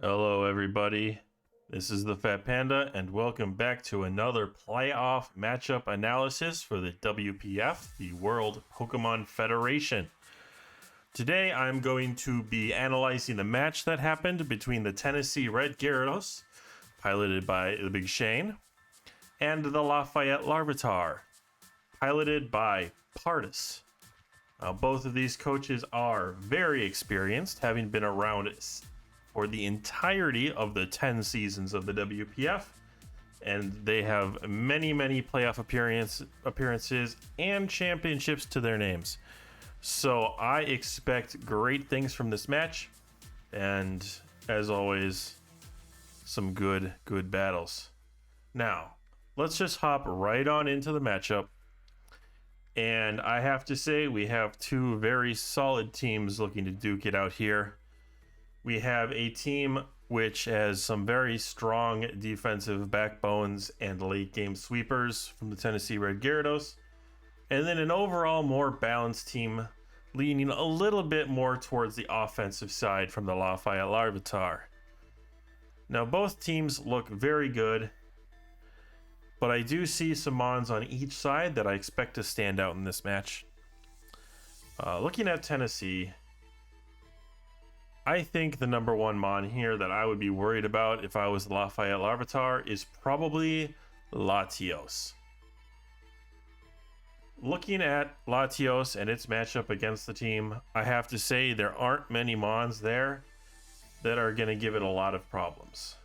Hello, everybody. This is the Fat Panda, and welcome back to another playoff matchup analysis for the WPF, the World Pokemon Federation. Today, I'm going to be analyzing the match that happened between the Tennessee Red Gyarados, piloted by the BigSchoen, and the Lafayette Larvitar, piloted by PardusV. Now, both of these coaches are very experienced, having been around for the entirety of the 10 seasons of the WPF, and they have many playoff appearances and championships to their names. So I expect great things from this match, and as always, some good battles. Now, let's just hop right on into the matchup. And I have to say, we have two very solid teams looking to duke it out here. We have a team which has some very strong defensive backbones and late game sweepers from the Tennessee Red Gyarados, and then an overall more balanced team leaning a little bit more towards the offensive side from the Lafayette Larvitar. Now, both teams look very good, but I do see some mons on each side that I expect to stand out in this match. Looking at Tennessee, I think the number one mon here that I would be worried about if I was the Lafayette Larvitar is probably Latios. Looking at Latios and its matchup against the team, I have to say there aren't many mons there that are going to give it a lot of problems.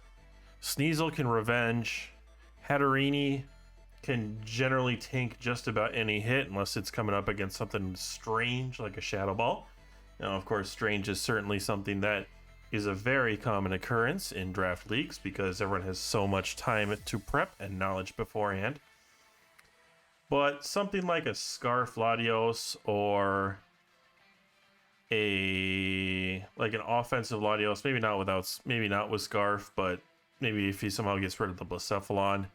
Sneasel can revenge. Hatterini can generally tank just about any hit unless it's coming up against something strange like a Shadow Ball. Now, of course, strange is certainly something that is a very common occurrence in draft leagues because everyone has so much time to prep and knowledge beforehand. But something like a Scarf Latios or an offensive Latios, maybe not with Scarf, but maybe if he somehow gets rid of the Blacephalon.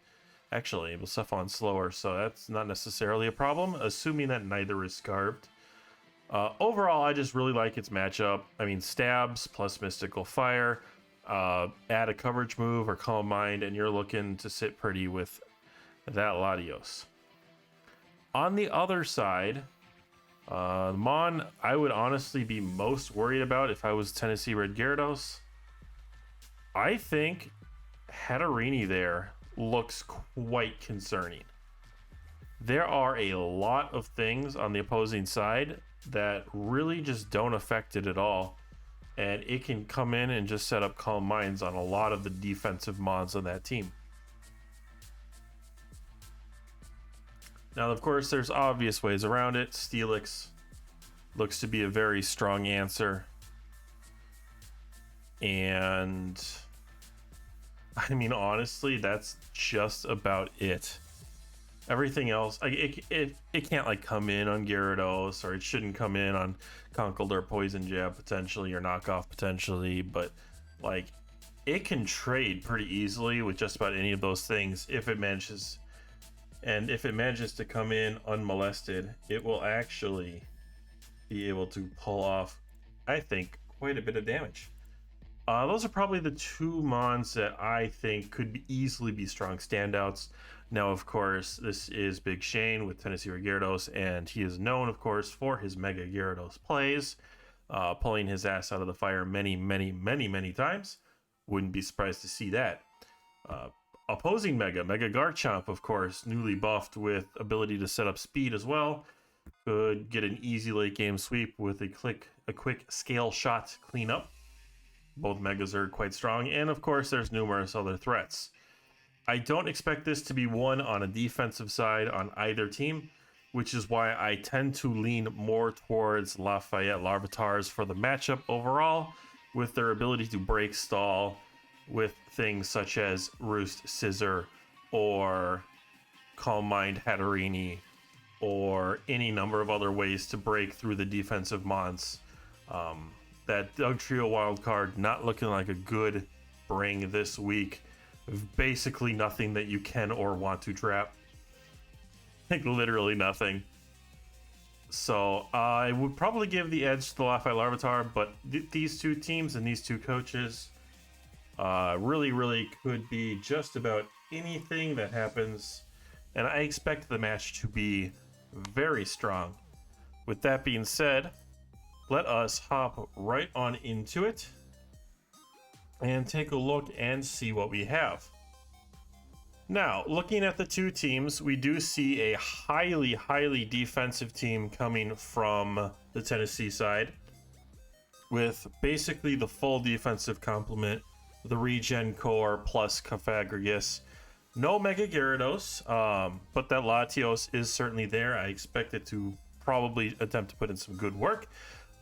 Actually, Blacephalon's slower, so that's not necessarily a problem, assuming that neither is Scarfed. Overall, I just really like its matchup. I mean, stabs plus Mystical Fire, add a coverage move or Calm Mind, and you're looking to sit pretty with that Latios. On the other side, Mon I would honestly be most worried about if I was Tennessee Red Gyarados. I think Hatterini there looks quite concerning. There are a lot of things on the opposing side that really just don't affect it at all, and it can come in and just set up Calm Minds on a lot of the defensive mons on that team. Now, of course, there's obvious ways around it. Steelix looks to be a very strong answer, and I mean, honestly, that's just about it. Everything else, it can't like come in on Gyarados, or it shouldn't come in on Conkeldurr or Poison Jab potentially, or Knockoff potentially, but like it can trade pretty easily with just about any of those things if it manages. And if it manages to come in unmolested, it will actually be able to pull off, I think, quite a bit of damage. Those are probably the two mons that I think could easily be strong standouts. Now, of course, this is BigSchoen with Tennessee Red Gyarados, and he is known, of course, for his Mega Gyarados plays, pulling his ass out of the fire many times. Wouldn't be surprised to see that. Opposing Mega Garchomp, of course, newly buffed with ability to set up speed as well, could get an easy late game sweep with a quick scale shot cleanup. Both Megas are quite strong, and of course there's numerous other threats. I don't expect this to be won on a defensive side on either team, which is why I tend to lean more towards Lafayette Larvitars for the matchup overall, with their ability to break stall with things such as Roost Scissor or Calm Mind Hatterini or any number of other ways to break through the defensive mons. That Dugtrio wildcard not looking like a good bring this week. Basically nothing that you can or want to trap. Like literally nothing. So I would probably give the edge to the Lafayette Larvitar, but these two teams and these two coaches Really could be just about anything that happens, and I expect the match to be very strong. With that being said, let us hop right on into it and take a look and see what we have. Now, looking at the two teams, we do see a highly defensive team coming from the Tennessee side, with basically the full defensive complement, the Regen Core plus Cofagrigus. No Mega Gyarados, but that Latios is certainly there. I expect it to probably attempt to put in some good work.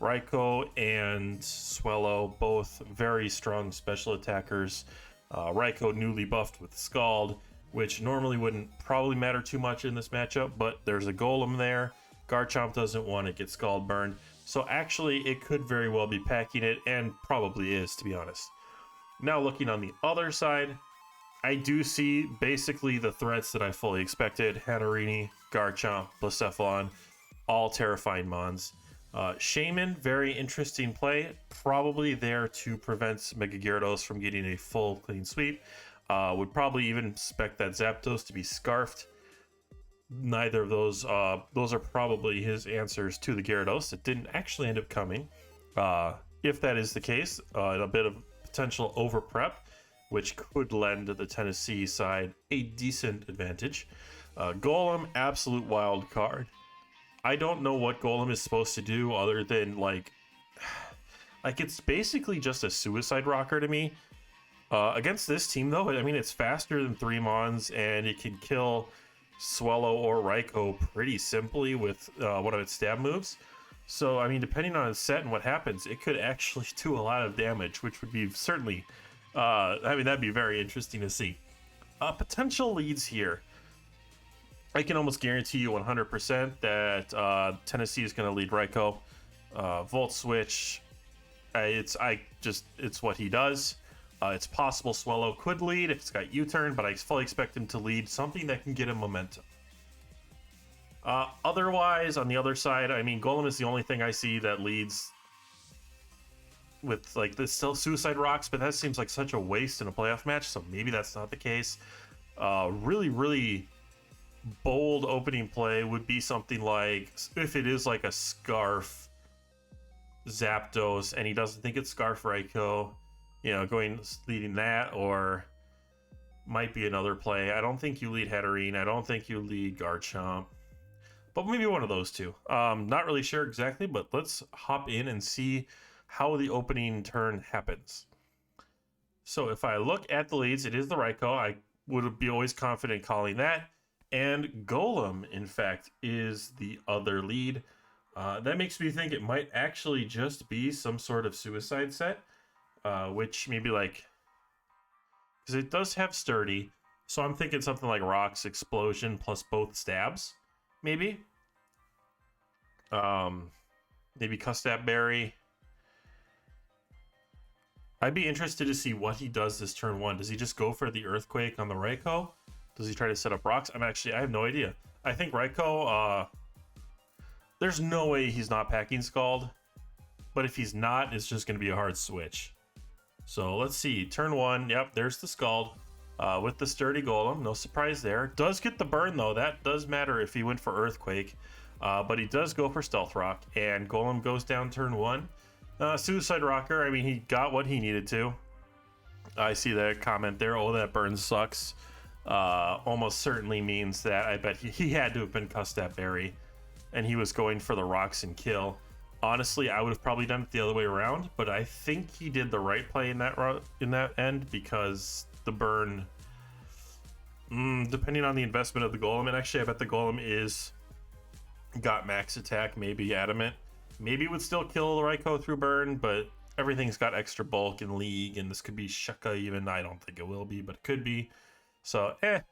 Raikou and Swellow, both very strong special attackers. Raikou newly buffed with Scald, which normally wouldn't probably matter too much in this matchup, but there's a Golem there. Garchomp doesn't want to get Scald burned, so actually it could very well be packing it, and probably is, to be honest. Now looking on the other side, I do see basically the threats that I fully expected. Hatterene, Garchomp, Blacephalon, all terrifying mons. Shaman, very interesting play, probably there to prevent Mega Gyarados from getting a full clean sweep. Would probably even expect that Zapdos to be scarfed. Neither of those are probably his answers to the Gyarados. It didn't actually end up coming. If that is the case, a bit of potential over prep, which could lend the Tennessee side a decent advantage. Golem, absolute wild card. I don't know what Golem is supposed to do other than like it's basically just a suicide rocker to me. Against this team though, I mean, it's faster than 3 mons and it can kill Swellow or Raikou pretty simply with one of its stab moves. So I mean, depending on its set and what happens, it could actually do a lot of damage, which would be certainly I mean, that'd be very interesting to see. Potential leads here. I can almost guarantee you 100% that Tennessee is going to lead Raikou. Volt Switch, it's what he does. It's possible Swellow could lead if it's got U-turn, but I fully expect him to lead something that can get him momentum. Otherwise, on the other side, I mean, Golem is the only thing I see that leads with like this still Suicide Rocks, but that seems like such a waste in a playoff match, so maybe that's not the case. Really bold opening play would be something like, if it is like a Scarf Zapdos and he doesn't think it's Scarf Raikou, you know, leading that, or might be another play. I don't think you lead Hatterene. I don't think you lead Garchomp, but maybe one of those two. Not really sure exactly, but let's hop in and see how the opening turn happens. So if I look at the leads, it is the Raikou. I would be always confident calling that. And Golem, in fact, is the other lead. That makes me think it might actually just be some sort of suicide set, which maybe like, because it does have Sturdy, so I'm thinking something like Rocks, Explosion, plus both stabs, maybe. Maybe Custap Berry. I'd be interested to see what he does this turn 1. Does he just go for the Earthquake on the Raikou? Does he try to set up Rocks? I have no idea. I think Raikou, there's no way he's not packing Scald, but if he's not, it's just going to be a hard switch. So let's see, turn 1, yep, there's the Scald with the Sturdy Golem, no surprise there. Does get the burn though, that does matter if he went for Earthquake, but he does go for Stealth Rock, and Golem goes down turn 1. Suicide Rocker, I mean, he got what he needed to. I see that comment there, oh, that burn sucks. Almost certainly means that I bet he had to have been Custap Berry, and he was going for the Rocks and kill. Honestly, I would have probably done it the other way around, but I think he did the right play in that end, because the burn, depending on the investment of the Golem, and actually I bet the Golem got max attack, maybe adamant. Maybe it would still kill the Raikou through burn, but everything's got extra bulk in League, and this could be Shucka even. I don't think it will be, but it could be. So, I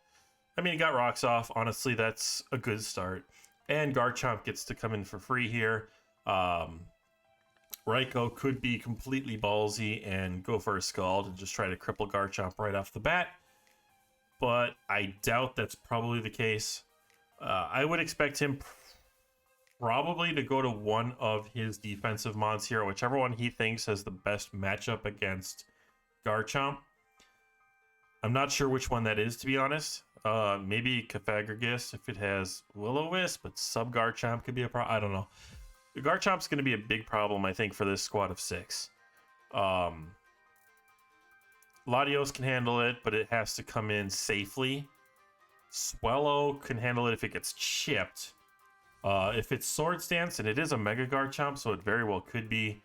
mean, he got Rocks off. Honestly, that's a good start. And Garchomp gets to come in for free here. Raikou could be completely ballsy and go for a Scald and just try to cripple Garchomp right off the bat, but I doubt that's probably the case. I would expect him probably to go to one of his defensive mons here, whichever one he thinks has the best matchup against Garchomp. I'm not sure which one that is, to be honest. Maybe Cofagrigus if it has Will-O-Wisp, but sub Garchomp could be a problem. I don't know. The Garchomp's going to be a big problem, I think, for this squad of 6. Latios can handle it, but it has to come in safely. Swellow can handle it if it gets chipped. If it's Swords Dance, and it is a Mega Garchomp, so it very well could be.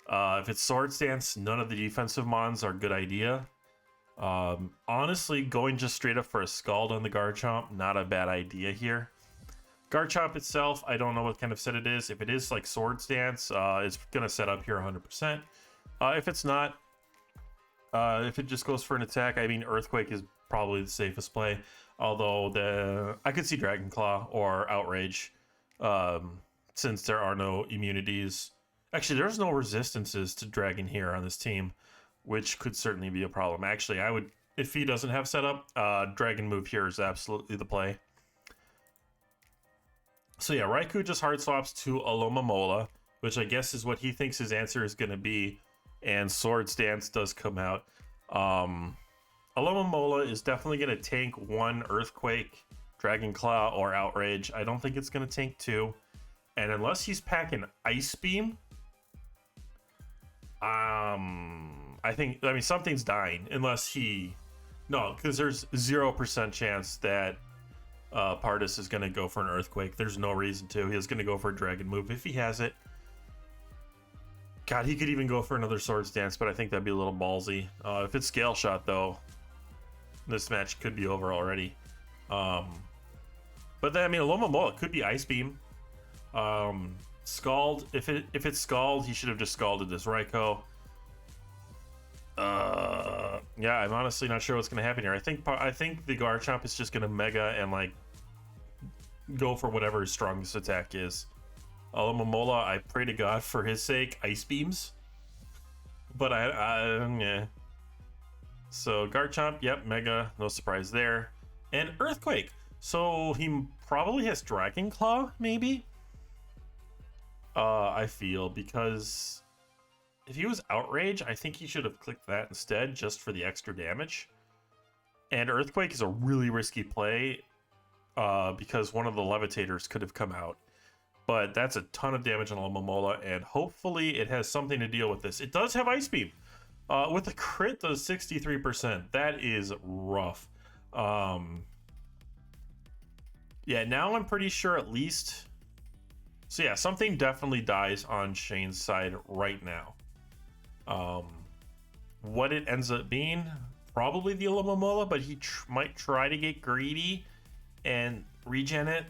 If it's Swords Dance, none of the defensive mons are a good idea. Honestly, going just straight up for a Scald on the Garchomp, not a bad idea here. Garchomp itself, I don't know what kind of set it is. If it is like Swords Dance, it's going to set up here 100%. If it's not, if it just goes for an attack, I mean, Earthquake is probably the safest play. Although I could see Dragon Claw or Outrage, since there are no immunities. Actually, there's no resistances to Dragon here on this team, which could certainly be a problem. Actually, I would, if he doesn't have setup, Dragon move here is absolutely the play. So yeah, Raikou just hard swaps to Alomomola, which I guess is what he thinks his answer is going to be, and Swords Dance does come out. Alomomola is definitely going to tank 1 Earthquake, Dragon Claw, or Outrage. I don't think it's going to tank 2. And unless he's packing Ice Beam, I mean, something's dying. Unless he... No, because there's 0% chance that Pardus is going to go for an Earthquake. There's no reason to. He's going to go for a Dragon move if he has it. God, he could even go for another Swords Dance, but I think that'd be a little ballsy. If it's Scale Shot, though, this match could be over already. But then, I mean, Alomomola could be Ice Beam. Scald, if it's Scald, he should have just Scalded this Raikou. Yeah, I'm honestly not sure what's gonna happen here. I think the Garchomp is just gonna Mega and like go for whatever his strongest attack is. Alomomola, I pray to God for his sake, Ice Beams. But yeah. So Garchomp, yep, Mega, no surprise there. And Earthquake. So he probably has Dragon Claw, maybe? I feel, because if he was Outrage, I think he should have clicked that instead, just for the extra damage. And Earthquake is a really risky play, because one of the Levitators could have come out. But that's a ton of damage on Alomomola, and hopefully it has something to deal with this. It does have Ice Beam. With a crit, does 63%. That is rough. Yeah, now I'm pretty sure at least... So yeah, something definitely dies on Shane's side right now. What it ends up being, probably the Alomomola, but he might try to get greedy and regen it.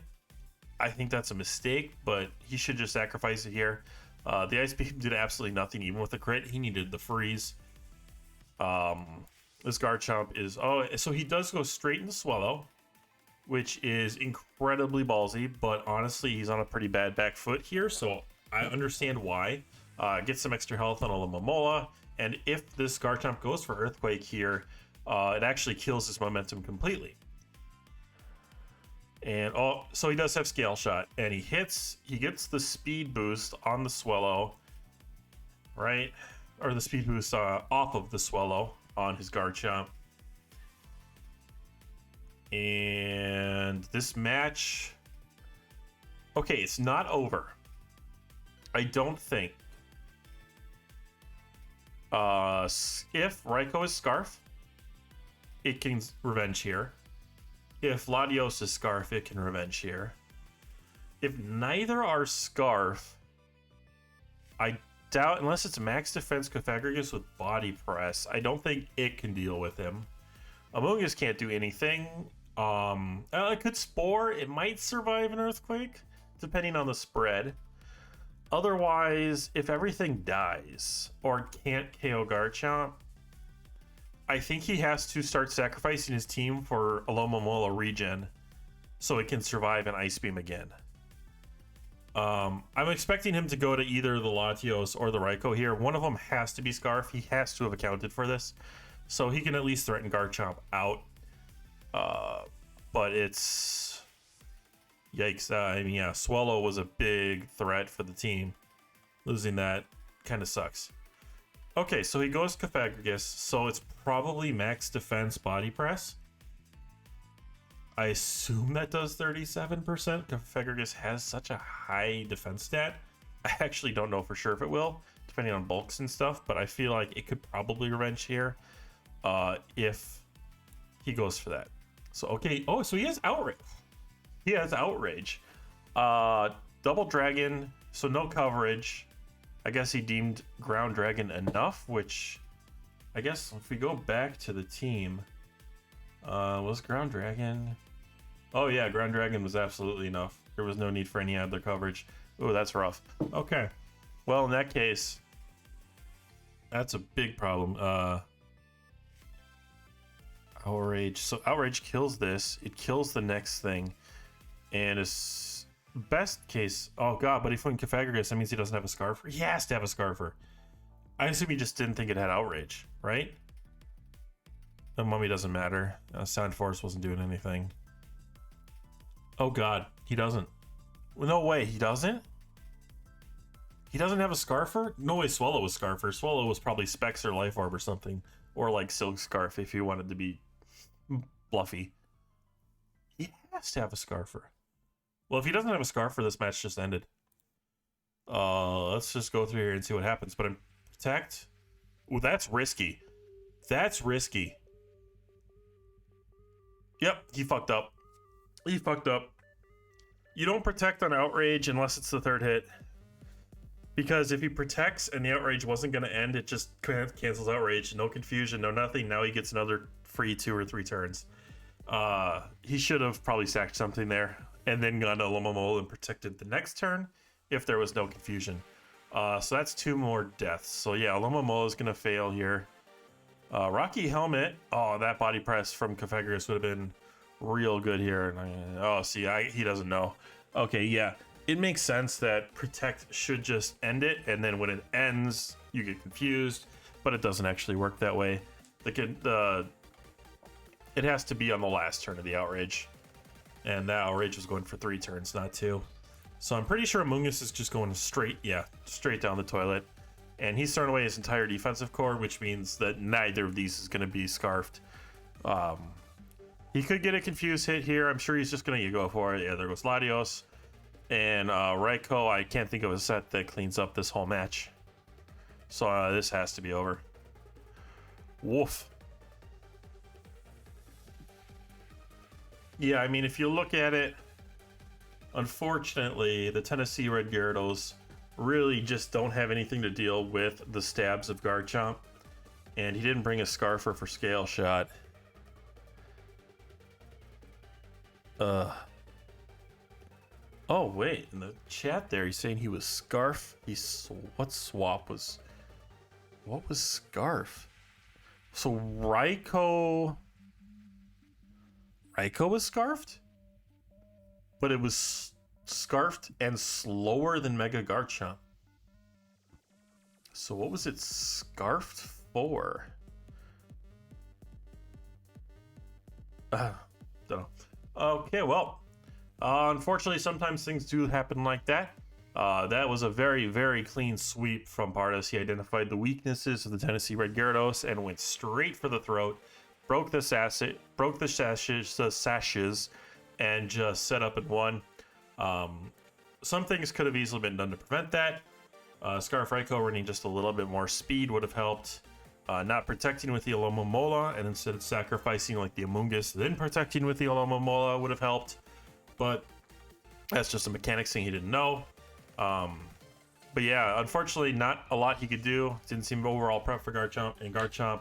I think that's a mistake, but he should just sacrifice it here. The Ice Beam did absolutely nothing, even with the crit. He needed the freeze. This Garchomp is... Oh, so he does go straight into Swallow, which is incredibly ballsy, but honestly, he's on a pretty bad back foot here, so I understand why. Get some extra health on Alomomola, and if this Garchomp goes for Earthquake here, it actually kills his momentum completely. And so he does have Scale Shot, and he gets the speed boost on the Swellow, right? Or the speed boost off of the Swellow on his Garchomp. And this match, okay, it's not over. I don't think. If Raikou is Scarf, it can revenge here. If Latios is Scarf, it can revenge here. If neither are Scarf, I doubt, unless it's max defense Cofagrigus with Body Press, I don't think it can deal with him. Amoonguss can't do anything. It could Spore. It might survive an Earthquake, depending on the spread. Otherwise, if everything dies or can't KO Garchomp, I think he has to start sacrificing his team for Alomomola regen so it can survive an Ice Beam again. I'm expecting him to go to either the Latios or the Raikou here. One of them has to be Scarf. He has to have accounted for this. So he can at least threaten Garchomp out. But it's... Yikes. I mean, yeah, Swallow was a big threat for the team. Losing that kind of sucks. Okay, so he goes Cofagrigus, so it's probably max defense body press. I assume that does 37%. Cofagrigus has such a high defense stat. I actually don't know for sure if it will, depending on bulks and stuff, but I feel like it could probably revenge here if he goes for that. So, okay. Oh, so he has Outrage. He has Outrage. Double Dragon, so no coverage. I guess he deemed Ground Dragon enough, which I guess if we go back to the team, was Ground Dragon... Oh yeah, Ground Dragon was absolutely enough. There was no need for any other coverage. Oh, that's rough. Okay. Well, in that case, that's a big problem. Outrage. So Outrage kills this. It kills the next thing. And it's best case... Oh god, but if he Cofagrigus, that means he doesn't have a Scarfer? He has to have a Scarfer. I assume he just didn't think it had Outrage, right? The Mummy doesn't matter. Sound Force wasn't doing anything. Oh god, he doesn't. No way, he doesn't? He doesn't have a Scarfer? No way Swallow was Scarfer. Swallow was probably Specs or Life Orb or something. Or like Silk Scarf if he wanted to be bluffy. He has to have a Scarfer. Well, if he doesn't have a Scarfer, this match just ended. Let's just go through here and see what happens. But I'm Protect. Ooh, that's risky. That's risky. Yep, he fucked up. He fucked up. You don't protect on Outrage unless it's the third hit. Because if he protects and the Outrage wasn't going to end, it just cancels Outrage. No confusion, no nothing. Now he gets another free 2 or 3 turns. He should have probably sacked something there and then gone to Alomomola and protected the next turn if there was no confusion. So that's 2 more deaths. So yeah, Alomomola is going to fail here. Rocky Helmet. Oh, that body press from Cofagrigus would have been real good here. Oh, see, he doesn't know. Okay, yeah. It makes sense that Protect should just end it, and then when it ends, you get confused, but it doesn't actually work that way. It has to be on the last turn of the Outrage, and that Outrage was going for 3 turns, not 2. So I'm pretty sure Amoonguss is just going straight down the toilet, and he's throwing away his entire defensive core, which means that neither of these is going to be scarfed. He could get a confused hit here. I'm sure he's just going to go for it. Yeah, there goes Latios. And Raikou, I can't think of a set that cleans up this whole match. So this has to be over. Woof. Yeah, I mean, if you look at it, unfortunately, the Tennessee Red Gyarados really just don't have anything to deal with the stabs of Garchomp. And he didn't bring a Scarfer for Scale Shot. Oh wait, in the chat there, he's saying he was Scarf. What was Scarf? So Raikou was scarfed, but it was scarfed and slower than Mega Garchomp. So what was it scarfed for? Don't know. Okay, well, unfortunately, sometimes things do happen like that. That was a very, very clean sweep from Pardus. He identified the weaknesses of the Tennessee Red Gyarados and went straight for the throat, broke the sashes, and just set up and won. Some things could have easily been done to prevent that. Scarf Raikou running just a little bit more speed would have helped. Not protecting with the Alomomola and instead of sacrificing like the Amoonguss, then protecting with the Alomomola would have helped. But that's just a mechanics thing he didn't know. But yeah, unfortunately, not a lot he could do. Didn't seem overall prep for Garchomp, and Garchomp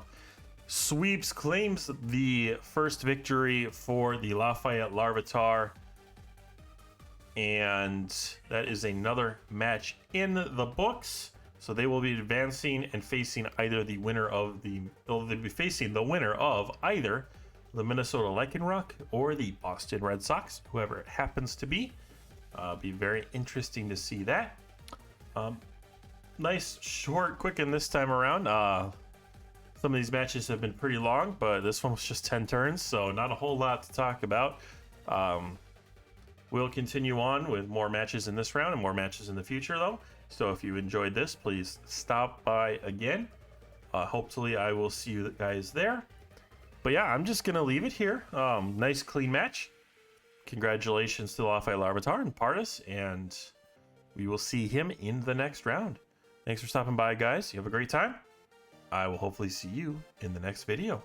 sweeps, claims the first victory for the Lafayette Larvitar. And that is another match in the books. So they will be advancing and facing either the winner of they'll be facing the winner of either the Minnesota Lycanroc or the Boston Red Sox, whoever it happens to be. Be very interesting to see that. Nice, short, quick, and this time around. Some of these matches have been pretty long, but this one was just 10 turns, so not a whole lot to talk about. We'll continue on with more matches in this round and more matches in the future, though. So if you enjoyed this, please stop by again. Hopefully I will see you guys there. But yeah, I'm just gonna leave it here. Nice clean match. Congratulations to Lafayette Larvitar and Pardus, and we will see him in the next round. Thanks for stopping by, guys. You have a great time. I will hopefully see you in the next video.